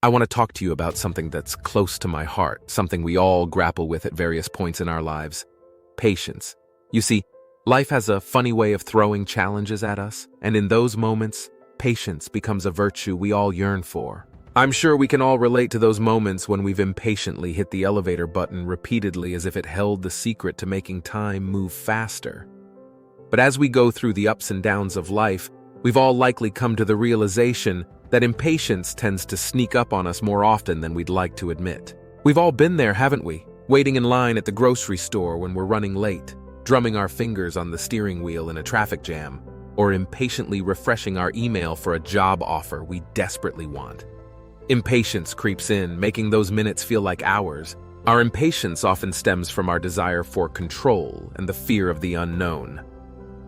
I want to talk to you about something that's close to my heart, something we all grapple with at various points in our lives: patience. You see, life has a funny way of throwing challenges at us, and in those moments, patience becomes a virtue we all yearn for. I'm sure we can all relate to those moments when we've impatiently hit the elevator button repeatedly as if it held the secret to making time move faster. But as we go through the ups and downs of life, we've all likely come to the realization that impatience tends to sneak up on us more often than we'd like to admit. We've all been there, haven't we? Waiting in line at the grocery store when we're running late, drumming our fingers on the steering wheel in a traffic jam, or impatiently refreshing our email for a job offer we desperately want. Impatience creeps in, making those minutes feel like hours. Our impatience often stems from our desire for control and the fear of the unknown.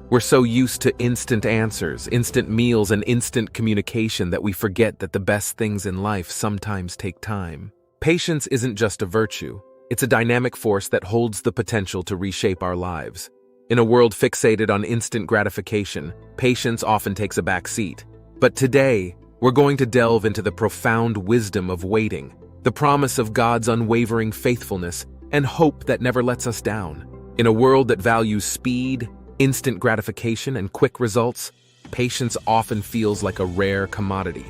We're so used to instant answers, instant meals, and instant communication that we forget that the best things in life sometimes take time. Patience isn't just a virtue. It's a dynamic force that holds the potential to reshape our lives. In a world fixated on instant gratification, patience often takes a back seat. But today, we're going to delve into the profound wisdom of waiting, the promise of God's unwavering faithfulness, and hope that never lets us down. In a world that values speed, instant gratification, and quick results, patience often feels like a rare commodity.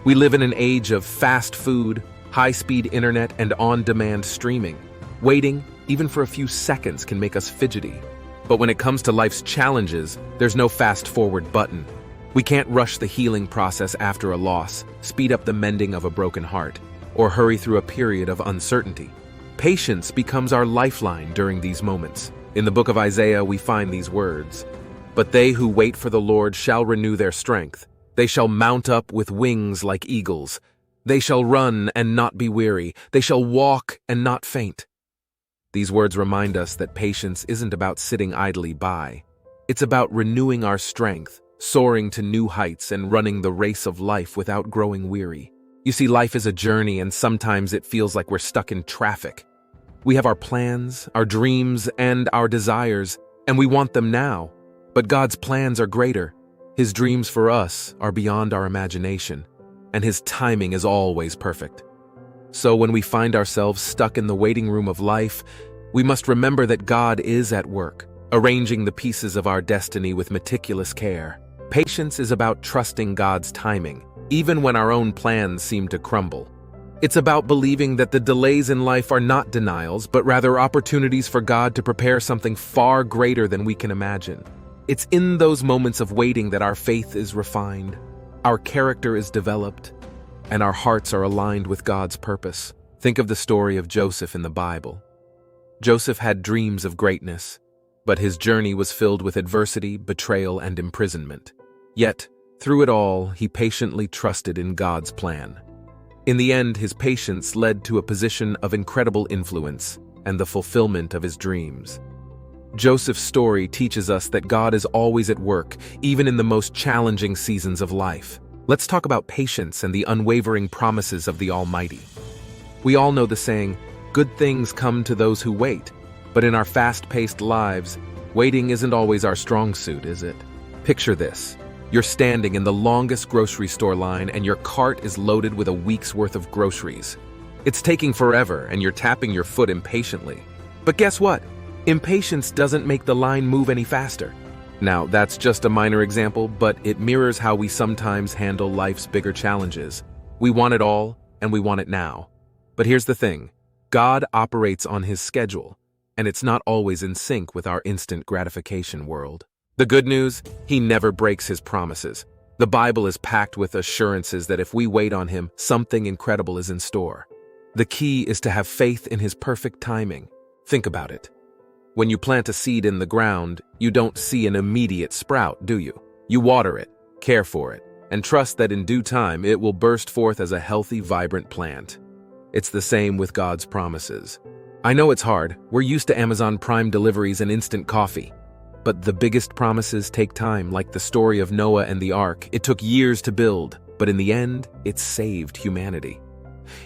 We live in an age of fast food, high-speed internet, and on-demand streaming. Waiting, even for a few seconds, can make us fidgety. But when it comes to life's challenges, there's no fast-forward button. We can't rush the healing process after a loss, speed up the mending of a broken heart, or hurry through a period of uncertainty. Patience becomes our lifeline during these moments. In the book of Isaiah, we find these words: "But they who wait for the Lord shall renew their strength. They shall mount up with wings like eagles. They shall run and not be weary. They shall walk and not faint." These words remind us that patience isn't about sitting idly by. It's about renewing our strength, soaring to new heights, and running the race of life without growing weary. You see, life is a journey, and sometimes it feels like we're stuck in traffic. We have our plans, our dreams, and our desires, and we want them now. But God's plans are greater. His dreams for us are beyond our imagination, and His timing is always perfect. So when we find ourselves stuck in the waiting room of life, we must remember that God is at work, arranging the pieces of our destiny with meticulous care. Patience is about trusting God's timing, even when our own plans seem to crumble. It's about believing that the delays in life are not denials, but rather opportunities for God to prepare something far greater than we can imagine. It's in those moments of waiting that our faith is refined, our character is developed, and our hearts are aligned with God's purpose. Think of the story of Joseph in the Bible. Joseph had dreams of greatness, but his journey was filled with adversity, betrayal, and imprisonment. Yet, through it all, he patiently trusted in God's plan. In the end, his patience led to a position of incredible influence and the fulfillment of his dreams. Joseph's story teaches us that God is always at work, even in the most challenging seasons of life. Let's talk about patience and the unwavering promises of the Almighty. We all know the saying, "Good things come to those who wait," but in our fast-paced lives, waiting isn't always our strong suit, is it? Picture this. You're standing in the longest grocery store line and your cart is loaded with a week's worth of groceries. It's taking forever and you're tapping your foot impatiently. But guess what? Impatience doesn't make the line move any faster. Now, that's just a minor example, but it mirrors how we sometimes handle life's bigger challenges. We want it all, and we want it now. But here's the thing. God operates on His schedule, and it's not always in sync with our instant gratification world. The good news, He never breaks His promises. The Bible is packed with assurances that if we wait on Him, something incredible is in store. The key is to have faith in His perfect timing. Think about it. When you plant a seed in the ground, you don't see an immediate sprout, do you? You water it, care for it, and trust that in due time it will burst forth as a healthy, vibrant plant. It's the same with God's promises. I know it's hard. We're used to Amazon Prime deliveries and instant coffee. But the biggest promises take time, like the story of Noah and the ark. It took years to build, but in the end, it saved humanity.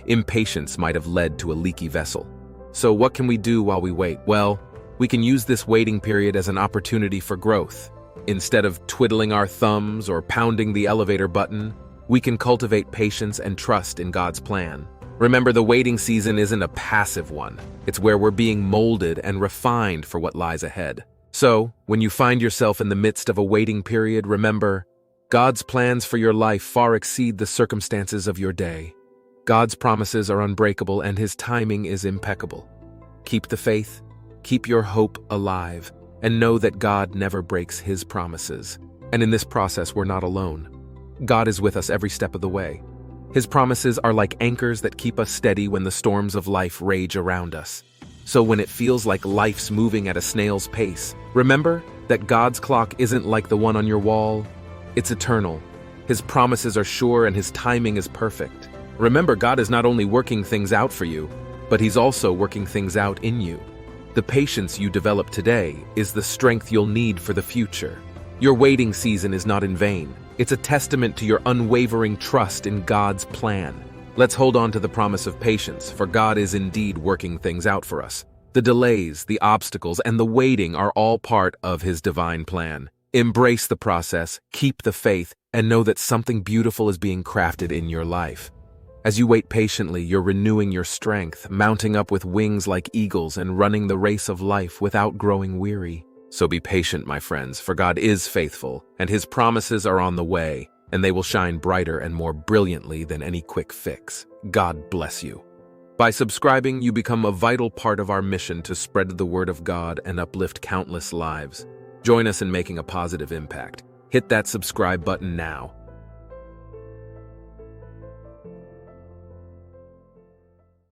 Impatience might have led to a leaky vessel. So what can we do while we wait? Well, we can use this waiting period as an opportunity for growth. Instead of twiddling our thumbs or pounding the elevator button, we can cultivate patience and trust in God's plan. Remember, the waiting season isn't a passive one. It's where we're being molded and refined for what lies ahead. So, when you find yourself in the midst of a waiting period, remember, God's plans for your life far exceed the circumstances of your day. God's promises are unbreakable and His timing is impeccable. Keep the faith, keep your hope alive, and know that God never breaks His promises. And in this process, we're not alone. God is with us every step of the way. His promises are like anchors that keep us steady when the storms of life rage around us. So when it feels like life's moving at a snail's pace, remember that God's clock isn't like the one on your wall. It's eternal. His promises are sure and His timing is perfect. Remember, God is not only working things out for you, but He's also working things out in you. The patience you develop today is the strength you'll need for the future. Your waiting season is not in vain. It's a testament to your unwavering trust in God's plan. Let's hold on to the promise of patience, for God is indeed working things out for us. The delays, the obstacles, and the waiting are all part of His divine plan. Embrace the process, keep the faith, and know that something beautiful is being crafted in your life. As you wait patiently, you're renewing your strength, mounting up with wings like eagles and running the race of life without growing weary. So be patient, my friends, for God is faithful, and His promises are on the way, and they will shine brighter and more brilliantly than any quick fix. God bless you. By subscribing, you become a vital part of our mission to spread the word of God and uplift countless lives. Join us in making a positive impact. Hit that subscribe button now